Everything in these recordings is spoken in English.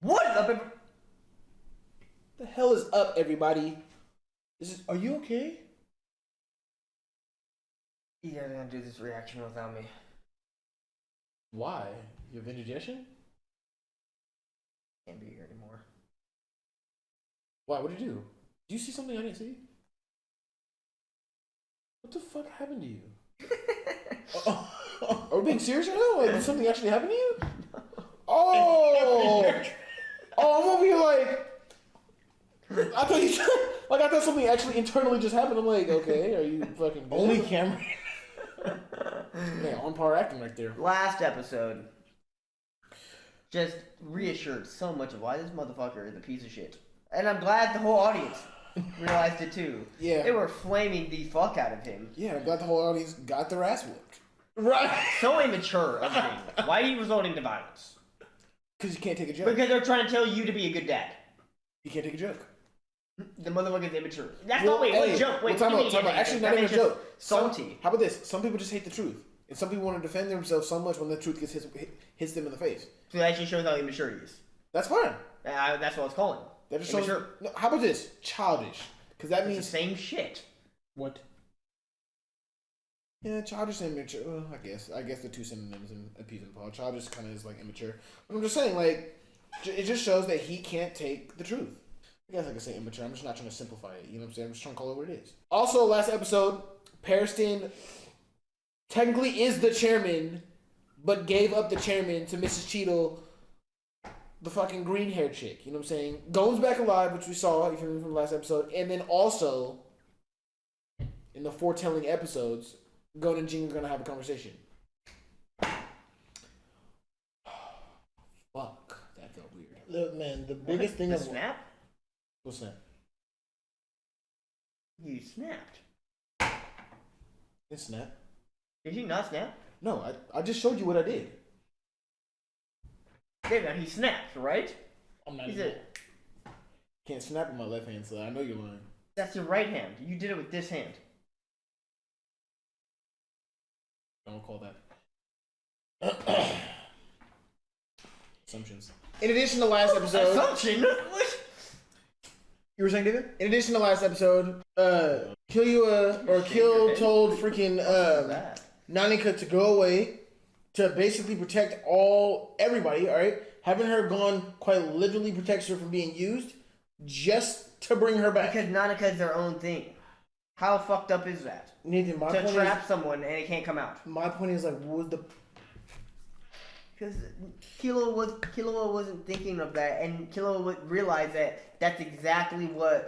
What is up, The hell is up, everybody? Are you okay? You guys are gonna do this reaction without me. Why? You have indigestion? Can't be here anymore. Why? What did you do? Did you see something I didn't see? What the fuck happened to you? Are we being serious right now? Like, did something actually happen to you? Oh! I'm over here like... I thought something actually internally just happened. I'm like, okay, are you fucking... Only Cameron. Man, on par acting right there. Last episode just reassured so much of why this motherfucker is a piece of shit. And I'm glad the whole audience realized it too. Yeah. They were flaming the fuck out of him. Yeah, I'm glad the whole audience got their ass whooped. Right. So immature of him. Why are you resorting to violence? Because you can't take a joke. Because they're trying to tell you to be a good dad. You can't take a joke. The motherfucker's immature. That's Well, not wait, hey, what joke? Wait, well, what do you time mean? out. Actually, not even a just joke. Salty. How about this? Some people just hate the truth. And some people want to defend themselves so much when the truth hits them in the face. So that actually shows how immature he is. That's fine. That's what I was calling. That just shows. Immature. No, how about this? Childish. Because that It's the means. same shit. What? Yeah, childish and immature. Well, I guess the two synonyms in Peas and Paul. Childish kind of is like immature. But I'm just saying, like, it just shows that he can't take the truth. I guess I could say immature. I'm just not trying to simplify it. You know what I'm saying? I'm just trying to call it what it is. Also, last episode, Periston technically is the chairman, but gave up the chairman to Mrs. Cheadle, the fucking green haired chick. You know what I'm saying? Gone's back alive, which we saw if you remember from the last episode. And then also, in the foretelling episodes, Gon and Jing are going to have a conversation. Fuck. That felt weird. Look, man, the biggest thing The of snap? What's that? You snapped. It's snap. Did you not snap? No, I just showed you what I did. David, he snapped, right? I'm not He even. said, Can't snap with my left hand, so I know you're lying. that's your right hand. You did it with this hand. Don't call that. Assumptions. In addition to last episode, Assumption? What? you were saying, David? In addition to last episode, Kill told freaking That. Nanika to go away to basically protect everybody. All right, having her gone quite literally protects her from being used, just to bring her back. Because Nanika is their own thing. How fucked up is that? Nathan, To trap someone and it can't come out. my point is like, what was the Because Killua wasn't thinking of that, and Killua would realize that that's exactly the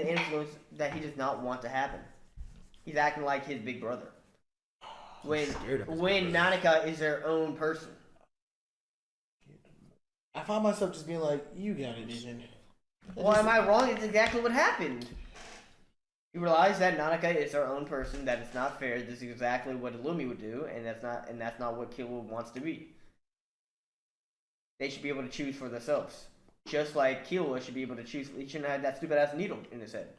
influence that he does not want to happen. He's acting like his big brother. When Nanika is their own person. I find myself just being like, you got it, Nathan. Well, am I wrong? It's exactly what happened. You realize that Nanika is their own person, that it's not fair. This is exactly what Illumi would do, and that's not what Killua wants to be. They should be able to choose for themselves. Just like Killua should be able to choose. He shouldn't have that stupid ass needle in his head.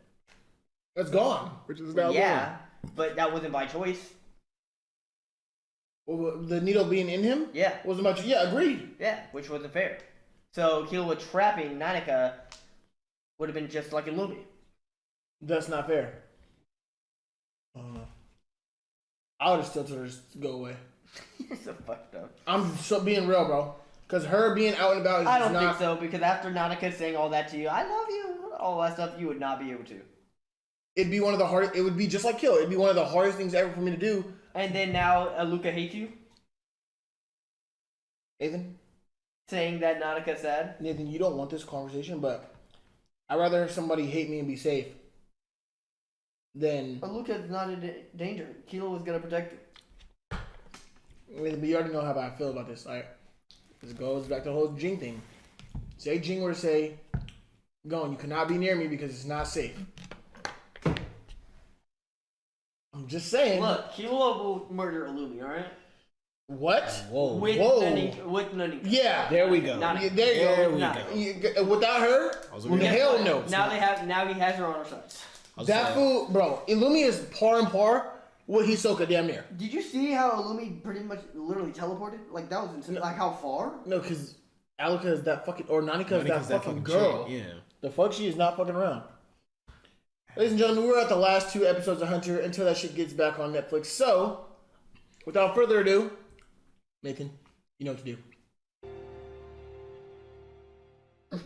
That's gone. Which is now Yeah, but that wasn't by choice. gone. Well, the needle being in him Yeah, wasn't much. Yeah, agreed. yeah, which wasn't fair. So Killua trapping Nanika would have been just like Illumi. That's not fair. I would have still told her to go away. You're so fucked up. I'm so being real, bro. Because her being out and about is I don't not. think so, because after Nanika saying all that to you, I love you, all that stuff, you would not be able to. It'd be one of the hardest. It would be just like Kill. It'd be one of the hardest things ever for me to do. And then now Luca hates you, Nathan, saying that Nanika's sad. Nathan, you don't want this conversation, but I'd rather have somebody hate me and be safe than. But Luca's not in danger. Kilo was gonna protect him. Nathan, but you already know how I feel about this. All right, this goes back to the whole Jing thing. Say Jing were to say, "Gon, you cannot be near me because it's not safe." I'm just saying. Look, Kilo will murder Illumi, alright? What? Whoa. With Whoa. Nanika. Yeah. There we go. Not- Yeah, there you There go. we Not- go. Without her, looking at hell Guess no. what? Now he has her on our side. That fool, bro. Illumi is par and par. Well, Hisoka damn near. Did you see how Illumi pretty much literally teleported? Like that was insane. Like how far? No, because Alika is that fucking, or Nanika is that fucking girl. chick, yeah. The fuck, she is not fucking around. Ladies and gentlemen, we're at the last 2 episodes of Hunter until that shit gets back on Netflix. So, without further ado, Nathan, you know what to do.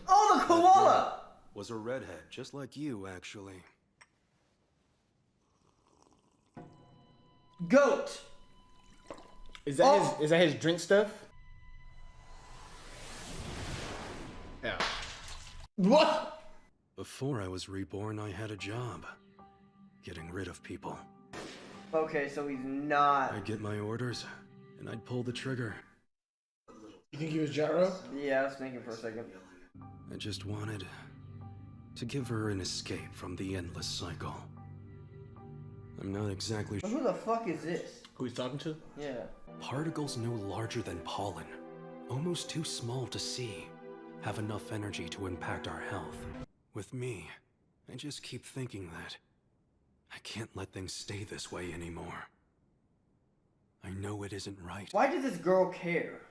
Oh, the koala! Was a redhead, just like you, actually. Goat. Is that his drink stuff? Yeah. What? Before I was reborn, I had a job. Getting rid of people. Okay, so he's not. I'd get my orders, and I'd pull the trigger. You think he was Gyro? Yeah, I was thinking for a second. I just wanted to give her an escape from the endless cycle. I'm not exactly But who the fuck is this? Who he's talking to? Yeah. Particles no larger than pollen, almost too small to see, have enough energy to impact our health. With me, I just keep thinking that I can't let things stay this way anymore. I know it isn't right. Why does this girl care?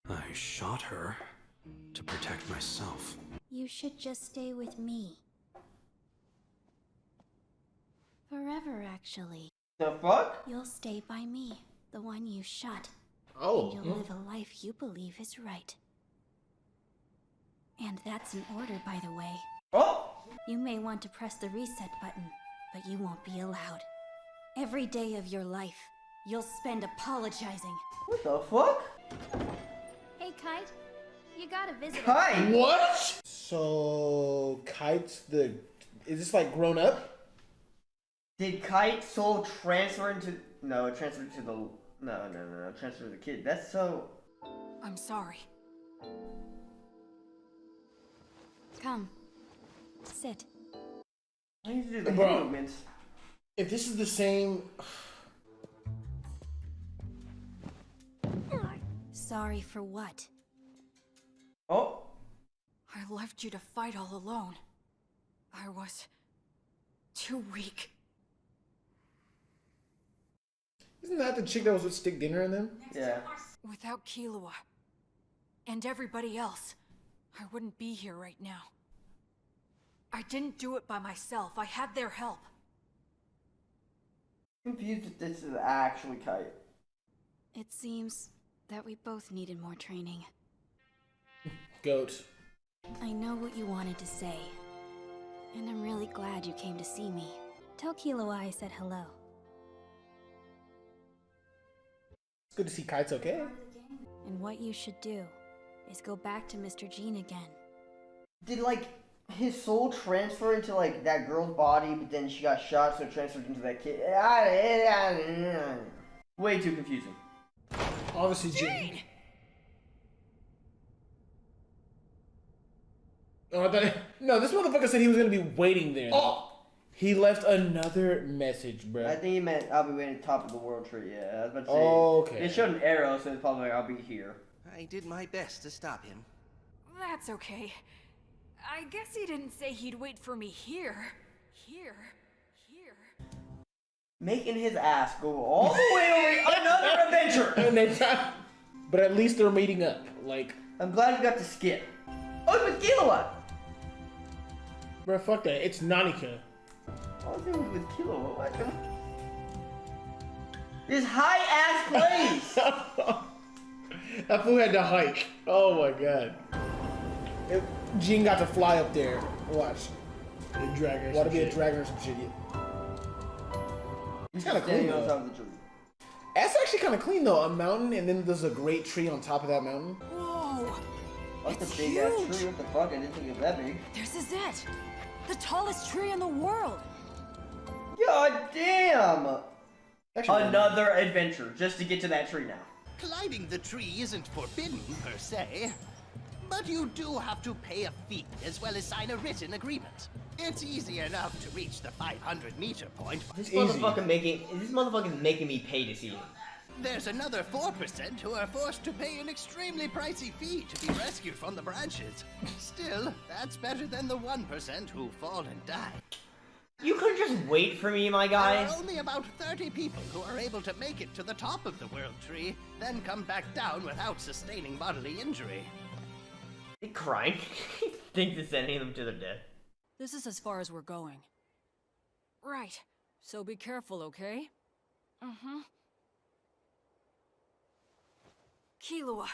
I shot her to protect myself. You should just stay with me. Forever, actually. The fuck? You'll stay by me, the one you shot. Oh. And you'll live a life you believe is right. And that's an order, by the way. Oh! You may want to press the reset button, but you won't be allowed. Every day of your life, you'll spend apologizing. What the fuck? Hey, Kite. You got a visitor. Hi! What? So, Kite's the... Is this like grown up? Did Kite soul transfer into... No, it transferred to the... No, transfer to the kid. That's so... I'm sorry. Come. Sit. I need to do the Bro. hand movements. If this is the same... Sorry for what? Oh! I left you to fight all alone. I was too weak. Isn't that the chick that was with Stick Dinner in them? Yeah. Without Killua and everybody else, I wouldn't be here right now. I didn't do it by myself. I had their help. Confused if this is actually Kite. It seems that we both needed more training. Goat. I know what you wanted to say, and I'm really glad you came to see me. Tell Killua I said hello. It's good to see Kite's okay. And what you should do is go back to Mr. Jean again. Did, like, his soul transfer into, like, that girl's body, but then she got shot, so it transferred into that kid? Way too confusing. Obviously, Jean. Oh, I thought... No, this motherfucker said he was gonna be waiting there. Oh! He left another message, bro. I think he meant I'll be waiting at the top of the world tree. Yeah, I was about to say. Oh, okay. They showed an arrow, so it's probably like, I'll be here. I did my best to stop him. That's okay. I guess he didn't say he'd wait for me here. Here. Making his ass go all the way over another adventure! And they but at least they're meeting up. Like, I'm glad we got to skip. Oh, it's with Killua! bro, fuck that. It's Nanika. Oh, it was with Killua. What the... This high-ass place! That fool had to hike. Oh my god. Jean got to fly up there. Watch. A dragon. Want to be a dragon or some shit. It's kind of clean Standing on though. top of the tree. That's actually kind of clean though. A mountain, and then there's a great tree on top of that mountain. Whoa! That's It's a big ass huge. tree. What the fuck? I didn't think it was that big. This is it! The tallest tree in the world! God damn! Actually, Another adventure just to get to that tree now. Climbing the tree isn't forbidden, per se. But you do have to pay a fee, as well as sign a written agreement. It's easy enough to reach the 500-meter point. This Easy. motherfucker's making me pay to see him. There's another 4% who are forced to pay an extremely pricey fee to be rescued from the branches. Still, that's better than the 1% who fall and die. You could just wait for me, my guy. There are only about 30 people who are able to make it to the top of the World Tree, then come back down without sustaining bodily injury. He crying. He thinks it's sending them to their death. This is as far as we're going. Right. So be careful, okay? Mm-hmm. Killua,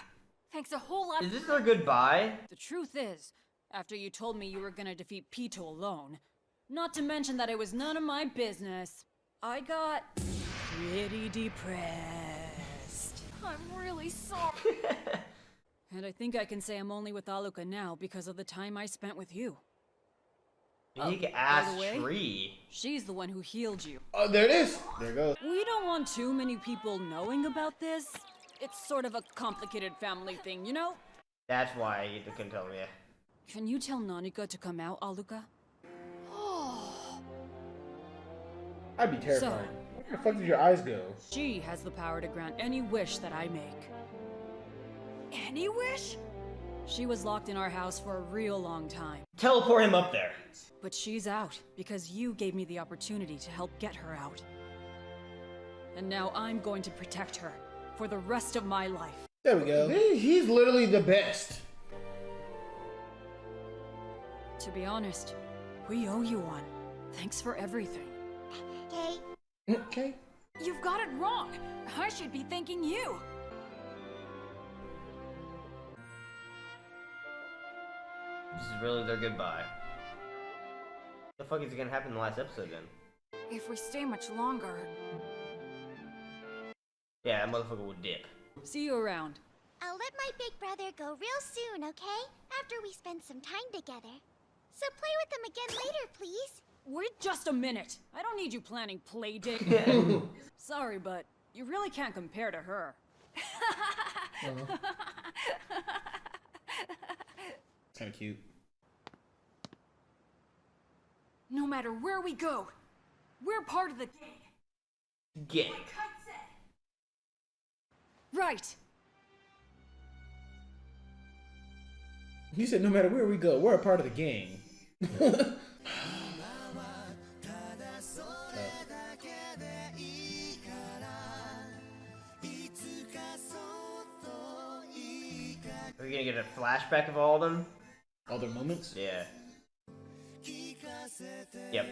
thanks a whole lot. Is this their goodbye? The truth is, after you told me you were gonna defeat Pito alone, not to mention that it was none of my business, I got pretty depressed. I'm really sorry. And I think I can say I'm only with Aluka now because of the time I spent with you. Big by ass the way, tree. She's the one who healed you. Oh, there it is. There it goes. We don't want too many people knowing about this. It's sort of a complicated family thing, you know? That's why you couldn't tell me. Can you tell Nanika to come out, Aluka? I'd be terrified. Where the fuck did your eyes go? She has the power to grant any wish that I make. Any wish? She was locked in our house for a real long time. Teleport him up there. But she's out because you gave me the opportunity to help get her out. And now I'm going to protect her for the rest of my life. There we go. He's literally the best. To be honest, we owe you one. Thanks for everything. Okay. You've got it wrong. I should be thanking you. This is really their goodbye. The fuck is gonna happen in the last episode then? If we stay much longer... Yeah, that motherfucker will dip. See you around. I'll let my big brother go real soon, okay? After we spend some time together. So play with them again later, please. Wait just a minute. I don't need you planning play date. Sorry, but you really can't compare to her. Kind of cute. No matter where we go, we're part of the gang. Get. Like Kite said. Right. He said, no matter where we go, we're a part of the gang. Are we gonna get a flashback of all of them? All their moments? Yeah. Yep.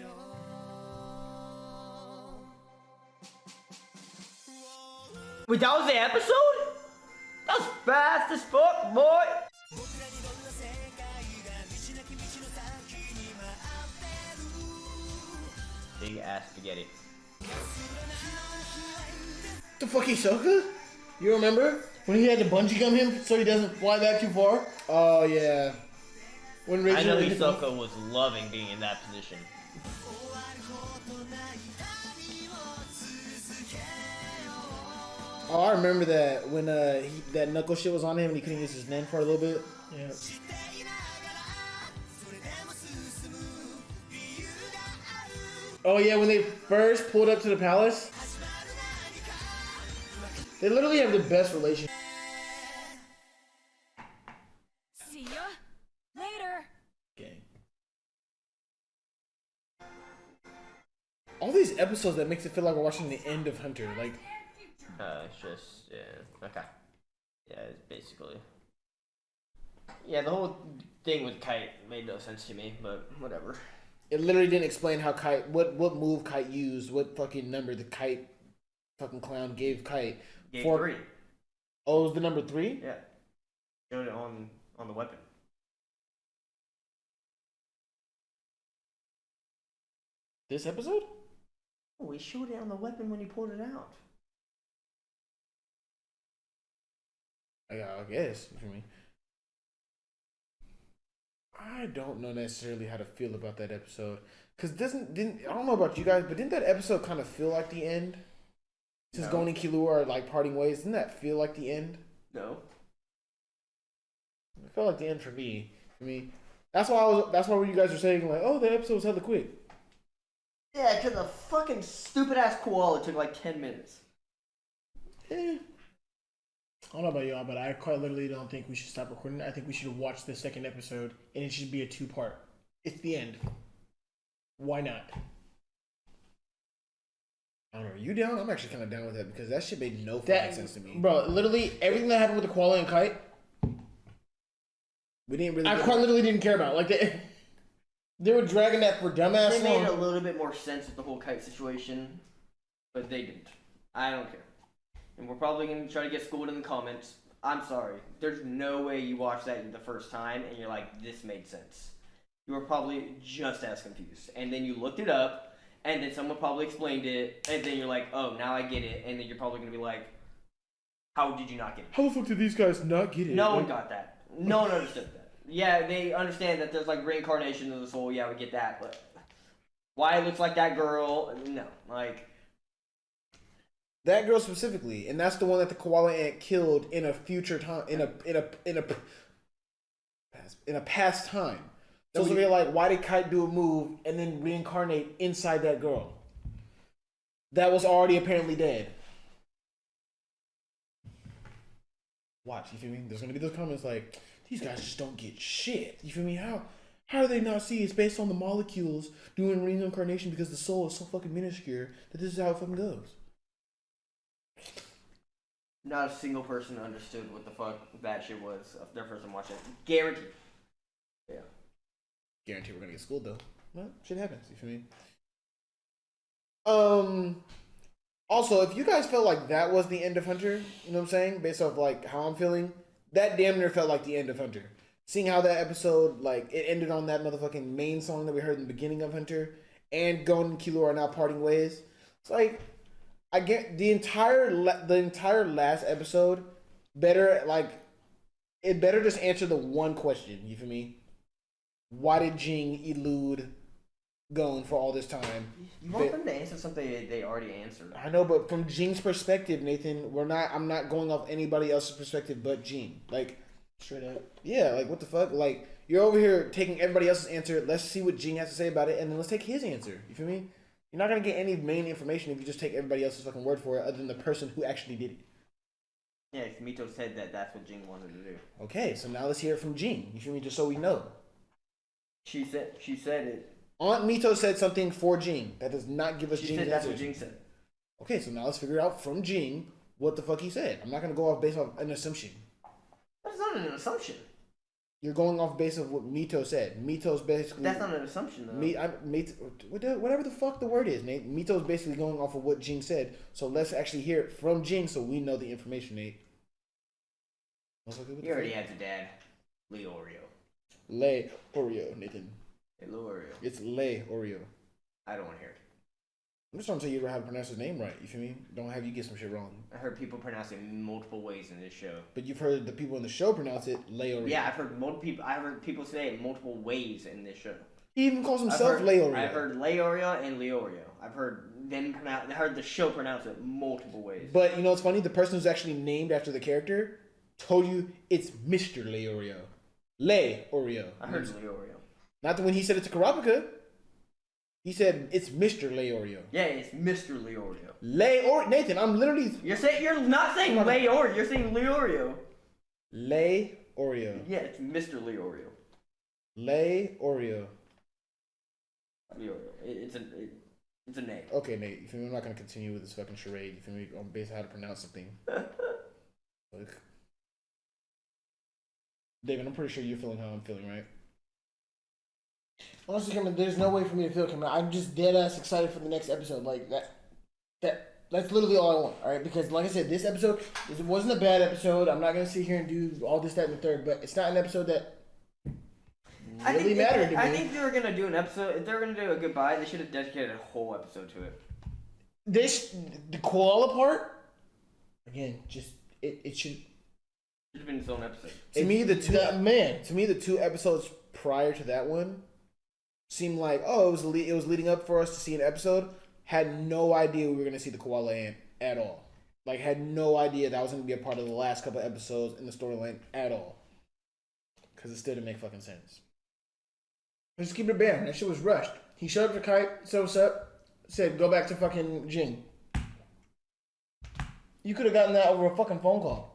Wait, that was the episode? That was fast as fuck, boy! Big ass spaghetti. The fuck, Hisoka? You remember? When he had to bungee gum him so he doesn't fly back too far? Oh, yeah. When I know hit him. Hisoka was loving being in that position. Oh, I remember that when that knuckle shit was on him and he couldn't use his nen for a little bit. Yeah. Oh yeah, when they first pulled up to the palace, they literally have the best relationship. See ya later. Okay. All these episodes that makes it feel like we're watching the end of Hunter. Like, It's just, yeah, okay. Yeah, it's basically. Yeah, the whole thing with Kite made no sense to me, but whatever. it literally didn't explain how Kite, what move Kite used, what fucking number the Kite fucking clown gave Kite. Gave For- 3. Oh, it was the number 3? Yeah. Showed it on the weapon. This episode? Oh, he showed it on the weapon when he pulled it out. Yeah, I guess. For me. I don't know necessarily how to feel about that episode. Cause didn't I don't know about you guys, but didn't that episode kind of feel like the end? Since No. Gon and Killua are like parting ways, didn't that feel like the end? No. It felt like the end for me. That's why you guys were saying like, oh, that episode was hella quick. Yeah, because the fucking stupid ass koala took like 10 minutes. I don't know about y'all, but I quite literally don't think we should stop recording. I think we should watch the second episode, and it should be a 2-part. It's the end. Why not? I don't know. Are you down? I'm actually kind of down with that because that shit made no fucking That sense to me. bro, literally everything that happened with the koala and kite, We didn't really. I get- quite literally didn't care about. Like they were dragging that for dumbass They made a long. little bit more sense with the whole kite situation, but they didn't. I don't care. And we're probably going to try to get schooled in the comments. I'm sorry. There's no way you watched that the first time and you're like, this made sense. You were probably just as confused. And then you looked it up, and then someone probably explained it, and then you're like, oh, now I get it. And then you're probably going to be like, how did you not get it? How the fuck did these guys not get it? No one got that. No one understood that. Yeah, they understand that there's like reincarnation of the soul. Yeah, we get that. But why it looks like that girl? No. Like, That girl specifically, and that's the one that the koala ant killed in a future time, in a past time. So So they're like, why did Kite do a move and then reincarnate inside that girl? That was already apparently dead. watch, you feel me? There's gonna be those comments like, these guys just don't get shit. You feel me? How do they not see it's based on the molecules doing reincarnation because the soul is so fucking minuscule that this is how it fucking goes? not a single person understood what the fuck that shit was of their first time watching it. Guaranteed. Yeah. Guarantee we're gonna get schooled though. Well, shit happens, you feel me? Also, if you guys felt like that was the end of Hunter, you know what I'm saying? Based off like how I'm feeling, that damn near felt like the end of Hunter. Seeing how that episode, like, it ended on that motherfucking main song that we heard in the beginning of Hunter, and Gon and Killua are now parting ways. It's like, I get the entire last episode better, like, it better just answer the one question, you feel me? Why did Jing elude Gon for all this time? You want them to answer something they already answered. I know, but from Jing's perspective, Nathan, I'm not going off anybody else's perspective but Jing. Like, Straight up. yeah, like, what the fuck? Like, you're over here taking everybody else's answer. Let's see what Jing has to say about it, and then let's take his answer. You feel me? You're not gonna get any main information if you just take everybody else's fucking word for it, other than the person who actually did it. Yeah, Mito said that that's what Jing wanted to do. Okay, so now let's hear it from Jing. You feel me? Just so we know. She said it. Aunt Mito said something for Jing. That does not give us She Jing's said that's answer. what Jing said. Okay, so now let's figure out from Jing what the fuck he said. I'm not gonna go off based off an assumption. That's not an assumption. You're going off base of what Mito said. Mito's basically That's not an assumption though. whatever the fuck the word is, Nate. Mito's basically going off of what Jing said. So let's actually hear it from Jing so we know the information, Nate. He already has a dad. Leorio. Lay Oreo, Nathan. Hey, Leorio. It's Lay Oreo. I don't want to hear it. I'm just trying to tell you how to pronounce his name right. You feel me? Don't have you get some shit wrong. I heard people pronounce it multiple ways in this show. But you've heard the people in the show pronounce it Lay Oreo. Yeah, I've heard people say it multiple ways in this show. He even calls himself Lay Oreo. I've heard Leorio and Leorio. I've heard I heard the show pronounce it multiple ways. But you know what's funny? The person who's actually named after the character told you it's Mr. Lay Oreo. Lay Oreo. I heard Leorio. Not the when he said it to Karapika. He said it's Mr. Lay Oreo. Yeah, it's Mr. Leorio. Lay Oreo. Nathan, I'm literally You're not saying Leorio. You're saying Leorio. Lay Oreo. Yeah, it's Mr. Leorio. Lay Oreo. Leorio. It's a name. Okay, Nate. You feel me? I'm not gonna continue with this fucking charade. You feel me? On base how to pronounce something. Like, David, I'm pretty sure you're feeling how I'm feeling, right? Honestly, Cameron, there's no way for me to feel, Cameron. I'm just dead ass excited for the next episode. Like that's literally all I want. All right, because like I said, this episode it wasn't a bad episode. I'm not gonna sit here and do all this, that, and the third. But it's not an episode that really mattered to me. I think they were gonna do an episode. If they were gonna do a goodbye, they should have dedicated a whole episode to it. The koala part, again, just it should. Should have been its own episode. To me, the two man. episodes prior to that one seemed like, oh, it was leading up for us to see an episode. Had no idea we were gonna see the koala ant at all. Like, had no idea that was gonna be a part of the last couple episodes in the storyline at all. Because it still didn't make fucking sense. Just keep it bam. That shit was rushed. He showed up to Kite, said what's up, said go back to fucking Jing. You could have gotten that over a fucking phone call.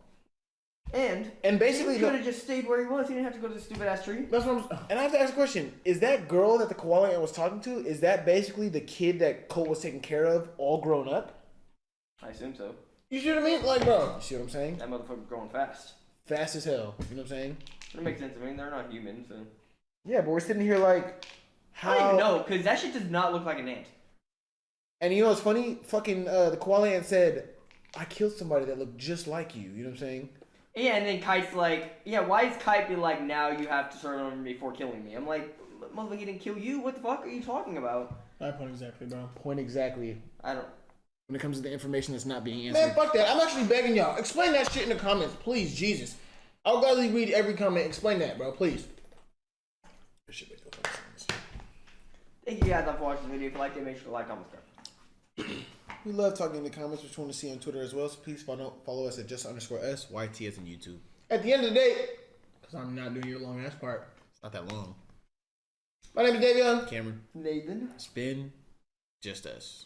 And basically, he could have just stayed where he was. He didn't have to go to the stupid ass tree. That's what I'm. and I have to ask a question: is that girl that the koala ant was talking to? Is that basically the kid that Colt was taking care of, all grown up? I assume so. You see what I mean? Like, bro, You see what I'm saying? That motherfucker growing fast. Fast as hell. You know what I'm saying? That makes sense. I mean, they're not human, so. Yeah, but we're sitting here like, I don't even know, because that shit does not look like an ant. And you know what's funny? Fucking the koala ant said, "I killed somebody that looked just like you." You know what I'm saying? Yeah, and then Kite's like, yeah, why is Kite be like, now you have to turn on me before killing me? I'm like, motherfucker, he didn't kill you? What the fuck are you talking about? My point exactly, bro. Point exactly. I don't. When it comes to the information that's not being answered. Man, fuck that. I'm actually begging y'all. Explain that shit in the comments, please, Jesus. I'll gladly read every comment. Explain that, bro, please. This shit makes no fucking sense. Thank you guys for watching the video. If you liked it, make sure to like, comment, subscribe. We love talking in the comments, which you want to see on Twitter as well. So please follow us at just_us YT as in YouTube. At the end of the day, because I'm not doing your long ass part. It's not that long. My name is Davion. Cameron. Nathan. Spin. Just us.